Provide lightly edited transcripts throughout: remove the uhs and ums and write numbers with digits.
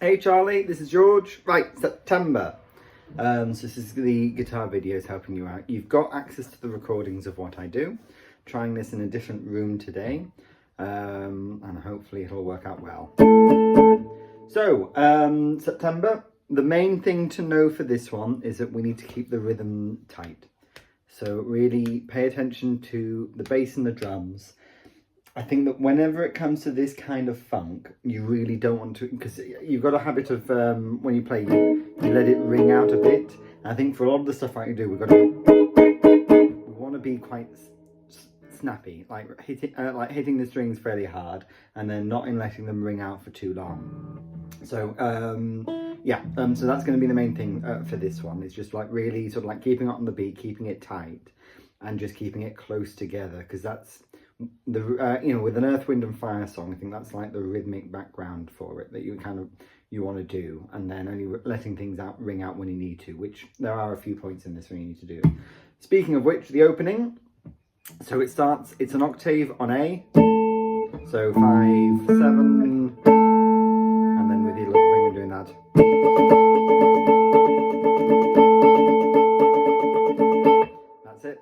Hey Charlie, this is George. Right, September. So this is the guitar videos helping you out. You've got access to the recordings of what I do. Trying this in a different room today, and hopefully it'll work out well. So, September. The main thing to know for this one is that we need to keep the rhythm tight. So really pay attention to the bass and the drums. I think that whenever it comes to this kind of funk, you really don't want to, because you've got a habit of when you play, you let it ring out a bit. And I think for a lot of the stuff I do, we want to be quite snappy, like hitting the strings fairly hard, and then not in letting them ring out for too long. So so that's going to be the main thing for this one. It's just like really sort of like keeping it on the beat, keeping it tight, and just keeping it close together, because that's the with an Earth, Wind and Fire song, I think that's like the rhythmic background for it that you want to do, and then only letting things ring out when you need to, which there are a few points in this when you need to do. Speaking of which, the opening, so it's an octave on A, so 5, 7, and then with your little finger doing that. That's it.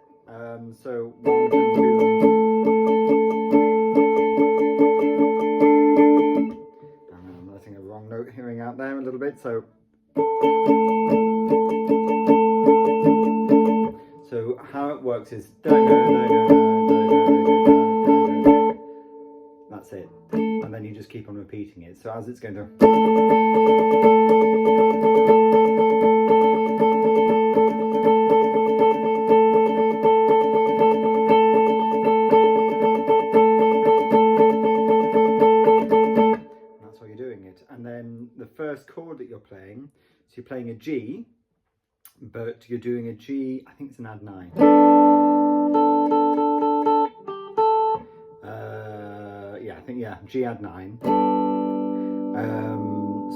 So 1, 2, note hearing out there a little bit, so how it works is that's it, and then you just keep on repeating it, so as it's going to the first chord that you're playing, so you're playing a G, but you're doing a G, I think it's an add 9. G add 9.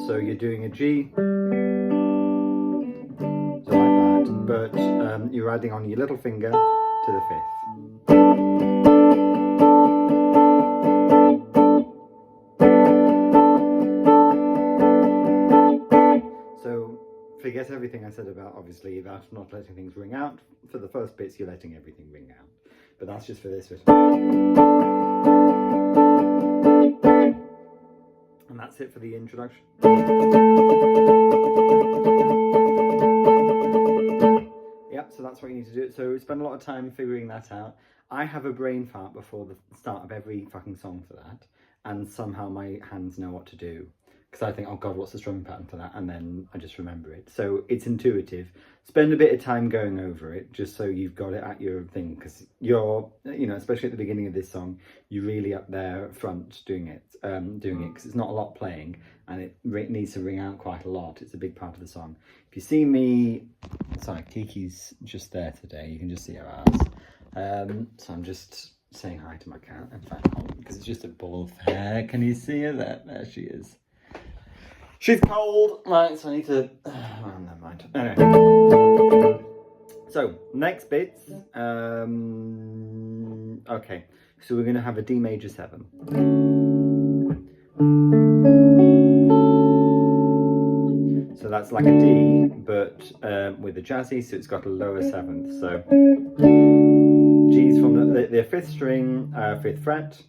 So you're doing a G, so like that, but you're adding on your little finger to the 5th. Forget everything I said about, obviously, about not letting things ring out. For the first bits, you're letting everything ring out. But that's just for this bit. And that's it for the introduction. Yep, so that's what you need to do. So spend a lot of time figuring that out. I have a brain fart before the start of every fucking song for that. And somehow my hands know what to do. Because I think, oh God, what's the strumming pattern for that? And then I just remember it. So it's intuitive. Spend a bit of time going over it, just so you've got it at your thing. Because you're, especially at the beginning of this song, you're really up there front doing it. Because it's not a lot playing, and it needs to ring out quite a lot. It's a big part of the song. If you see me, sorry, Kiki's just there today. You can just see her ass. So I'm just saying hi to my cat. In fact, because it's just a ball of hair. Can you see her? There she is. She's cold, right, so I need to, never mind. Anyway, so next bits, okay, so we're going to have a D major 7. So that's like a D, but with a jazzy, so it's got a lower 7th, so G's from the 5th string, 5th fret.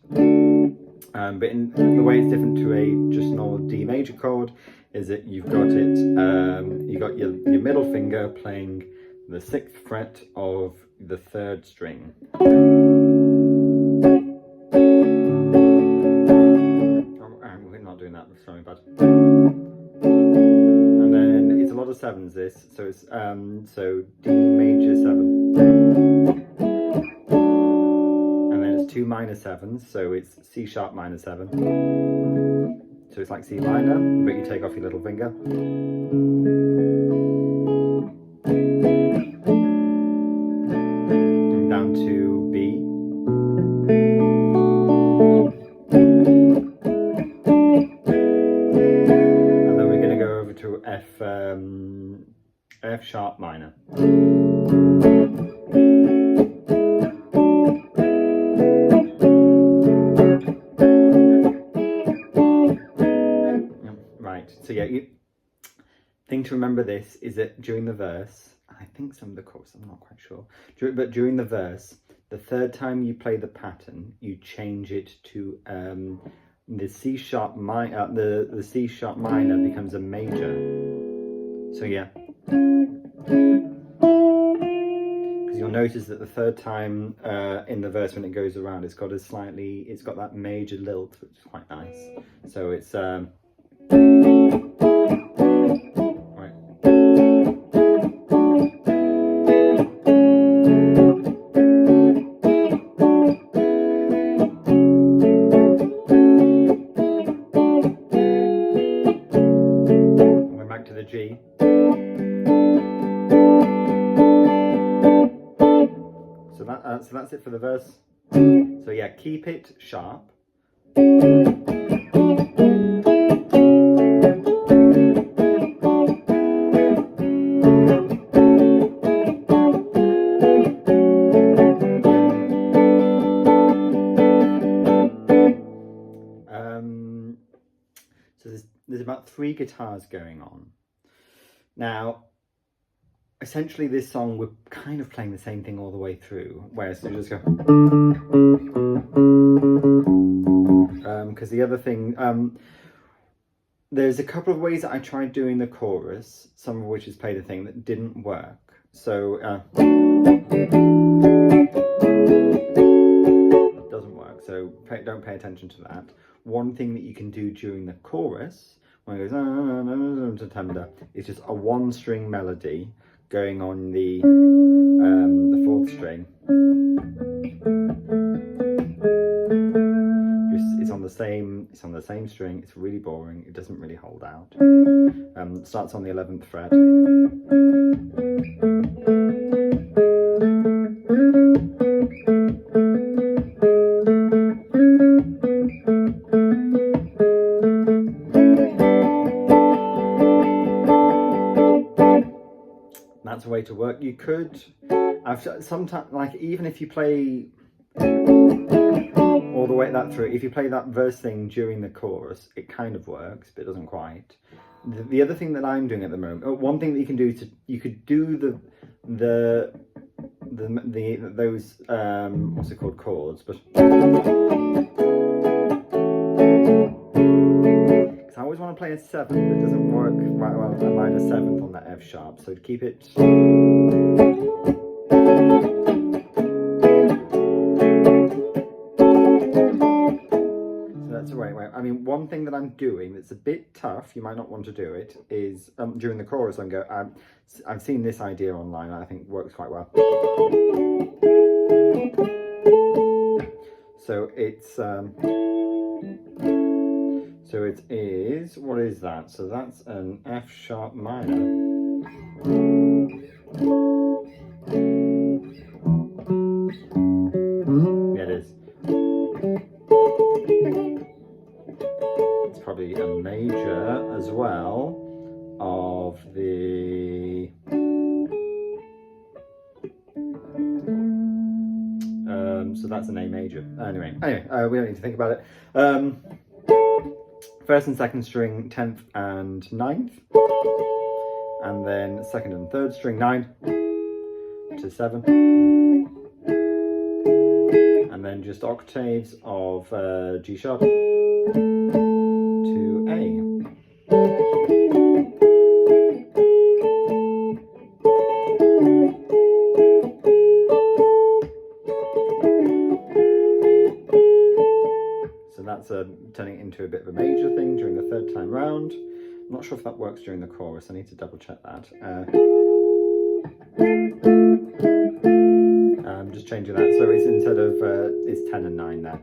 But in the way it's different to a just normal D major chord is that you've got it, you got your middle finger playing the 6th fret of the 3rd string. We're not doing that, sorry, bud. And then it's a lot of 7s this, so it's so D major 7. 2 minor 7s, so it's C sharp minor 7. So it's like C minor, but you take off your little finger. And down to B. And then we're going to go over to F sharp minor. Right, So yeah, thing to remember this is that during the verse, I think some of the chorus, I'm not quite sure, but during the verse, the third time you play the pattern, you change it to the C sharp minor. The C sharp minor becomes a major. So yeah, because you'll notice that the third time in the verse when it goes around, it's got that major lilt, which is quite nice. So it's to the G. So that's it for the verse. So yeah, keep it sharp. So there's about 3 guitars going on. Now, essentially this song, we're kind of playing the same thing all the way through, whereas you just go... Because the other thing, there's a couple of ways that I tried doing the chorus, some of which is play the thing, that didn't work. So, doesn't work, so don't pay attention to that. One thing that you can do during the chorus, when it goes to tender, is just a 1-string melody going on the 4th string. It's on the same string. It's really boring. It doesn't really hold out. It starts on the 11th fret. That's a way to work. You could, sometimes, like, even if you play all the way that through, if you play that verse thing during the chorus, it kind of works, but it doesn't quite. The other thing that I'm doing at the moment, one thing that you can do is you could do those what's it called, chords, but I always want to play a 7, but it doesn't work right well. A minor 7th on that F sharp, so to keep it. So that's the way. I mean, one thing that I'm doing that's a bit tough, you might not want to do it, is during the chorus, I've seen this idea online, and I think works quite well. So it's so it is, what is that? So that's an F sharp minor. Yeah, it is. It's probably a major as well of the so that's an A major. Anyway, we don't need to think about it. First and second string, 10th and 9th, and then second and third string, 9 to 7, and then just octaves of G sharp to A. So that's turning it into a bit of a major thing during the 3rd time round. I'm not sure if that works during the chorus. I need to double check that. I'm just changing that. So it's instead of, it's 10 and 9 there.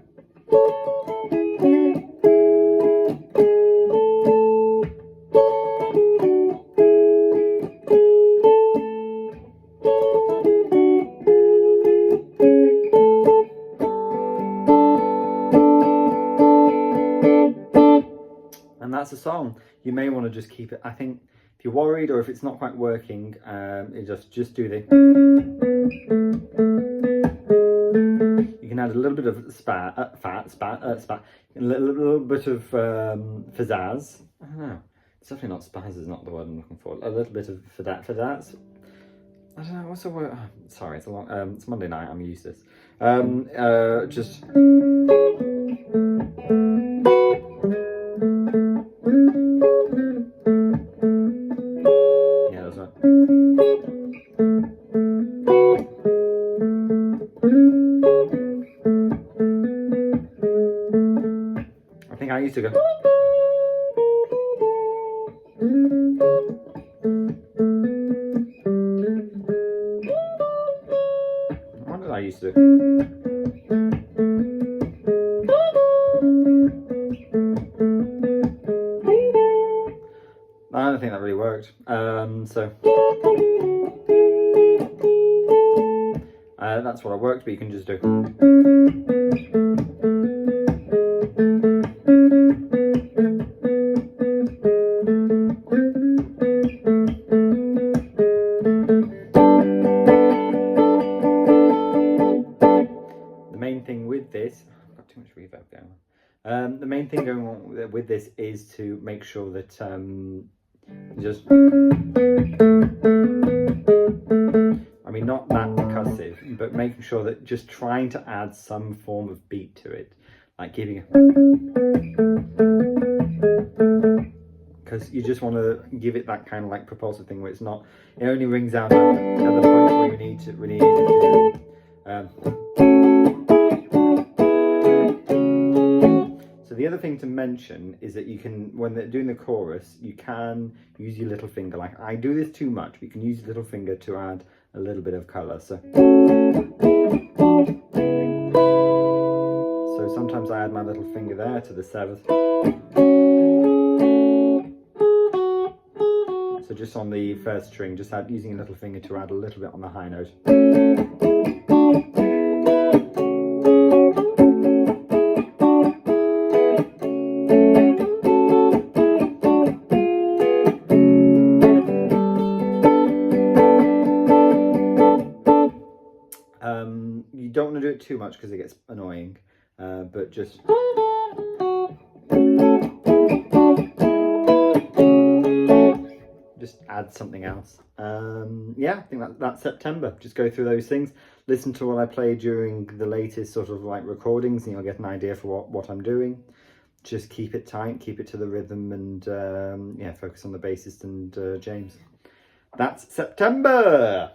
And that's a song. You may want to just keep it. I think if you're worried or if it's not quite working, just do the. You can add a little bit of a little bit of pizzazz. I don't know. It's definitely not spaz is not the word I'm looking for. A little bit of for that. I don't know, what's the word? Oh, sorry, it's a long, it's Monday night, I'm used to this. Just... Yeah, that's right. I think I used to go... What did I used to do? I don't think that really worked. That's what I worked, but you can just do. The main thing with this, I've got too much reverb going on. The main thing going on with this is to make sure that just, I mean, not that percussive, but making sure that just trying to add some form of beat to it, like giving a, because you just want to give it that kind of like propulsive thing where it's not, it only rings out at the point where you need to really do. So the other thing to mention is that you can, when they're doing the chorus, you can use your little finger. Like I do this too much, but you can use your little finger to add a little bit of colour. So sometimes I add my little finger there to the seventh. So just on the first string, just using a little finger to add a little bit on the high note. You don't want to do it too much because it gets annoying, but just... add something else. Yeah, I think that's September. Just go through those things, listen to what I play during the latest sort of like recordings, and you'll get an idea for what I'm doing. Just keep it tight, keep it to the rhythm, and yeah, focus on the bassist and James. That's September.